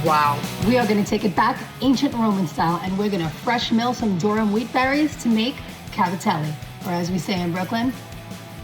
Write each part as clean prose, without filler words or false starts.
Wow. We are going to take it back ancient Roman style, and we're going to fresh mill some Duram wheat berries to make Cavatelli, or as we say in Brooklyn,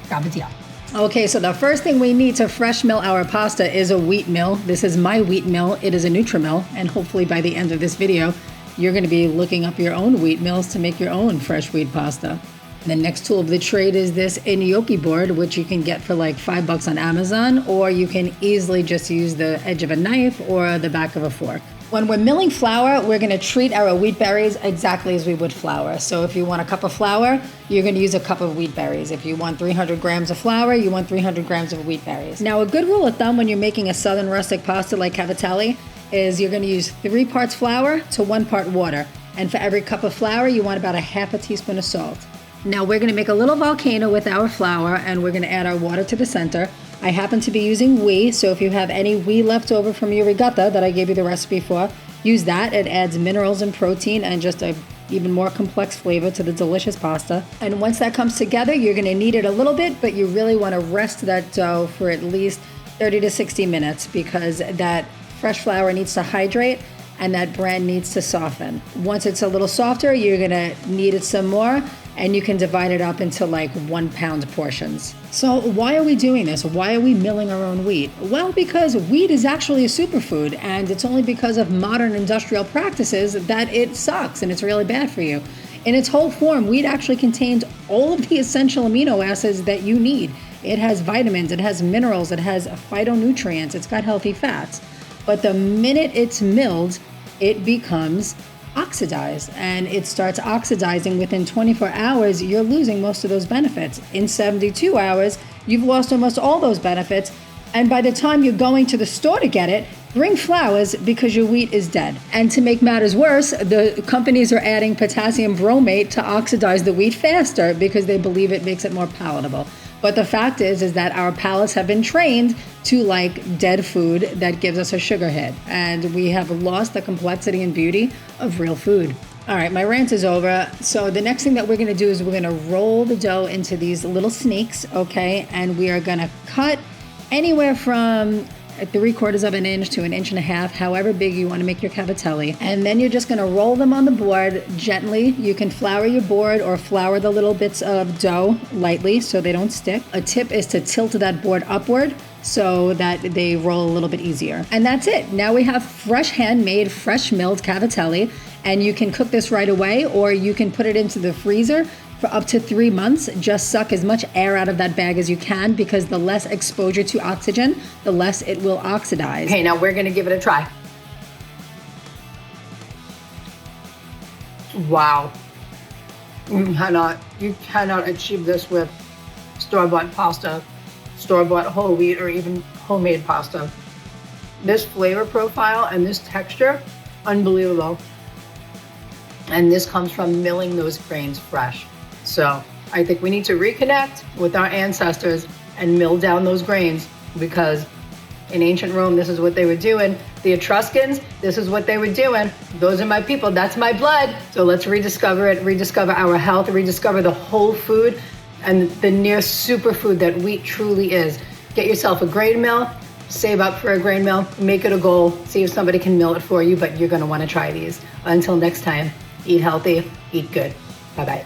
Cavatelli. Okay, so the first thing we need to fresh mill our pasta is a wheat mill. This is my wheat mill. It is a Nutrimill, and hopefully by the end of this video, you're going to be looking up your own wheat mills to make your own fresh wheat pasta. The next tool of the trade is this gnocchi board, which you can get for like $5 on Amazon, or you can easily just use the edge of a knife or the back of a fork. When we're milling flour, we're going to treat our wheat berries exactly as we would flour. So if you want a cup of flour, you're going to use a cup of wheat berries. If you want 300 grams of flour, you want 300 grams of wheat berries. Now, a good rule of thumb when you're making a southern rustic pasta like Cavatelli is you're going to use 3 parts flour to 1 part water. And for every cup of flour, you want about a half a teaspoon of salt. Now we're going to make a little volcano with our flour, and we're going to add our water to the center. I happen to be using whey, so if you have any whey left over from your ricotta that I gave you the recipe for, use that. It adds minerals and protein and just a even more complex flavor to the delicious pasta. And once that comes together, you're going to knead it a little bit, but you really want to rest that dough for at least 30 to 60 minutes because that fresh flour needs to hydrate and that bran needs to soften. Once it's a little softer, you're going to knead it some more, and you can divide it up into like 1 pound portions. So why are we doing this? Why are we milling our own wheat? Well, because wheat is actually a superfood, and it's only because of modern industrial practices that it sucks and it's really bad for you. In its whole form, wheat actually contains all of the essential amino acids that you need. It has vitamins, it has minerals, it has phytonutrients, it's got healthy fats. But the minute it's milled, it becomes oxidized, and it starts oxidizing within 24 hours. You're losing most of those benefits. In 72 hours, you've lost almost all those benefits, and by the time you're going to the store to get it, bring flowers because your wheat is dead. And to make matters worse, the companies are adding potassium bromate to oxidize the wheat faster because they believe it makes it more palatable. But the fact is that our palates have been trained to like dead food that gives us a sugar hit. And we have lost the complexity and beauty of real food. All right, my rant is over. So the next thing that we're gonna do is we're gonna roll the dough into these little snakes, okay? And we are gonna cut anywhere from 3/4 of an inch to 1.5 inches, however big you want to make your cavatelli. And then you're just going to roll them on the board gently. You can flour your board or flour the little bits of dough lightly so they don't stick. A tip is to tilt that board upward so that they roll a little bit easier. And that's it. Now we have fresh handmade, fresh milled cavatelli, and you can cook this right away, or you can put it into the freezer for up to 3 months. Just suck as much air out of that bag as you can, because the less exposure to oxygen, the less it will oxidize. Okay, now we're gonna give it a try. Wow. You cannot achieve this with store-bought pasta, store-bought whole wheat, or even homemade pasta. This flavor profile and this texture, unbelievable. And this comes from milling those grains fresh. So I think we need to reconnect with our ancestors and mill down those grains, because in ancient Rome, this is what they were doing. The Etruscans, this is what they were doing. Those are my people, that's my blood. So let's rediscover it, rediscover our health, rediscover the whole food and the near superfood that wheat truly is. Get yourself a grain mill, save up for a grain mill, make it a goal, see if somebody can mill it for you, but you're gonna wanna try these. Until next time, eat healthy, eat good. Bye-bye.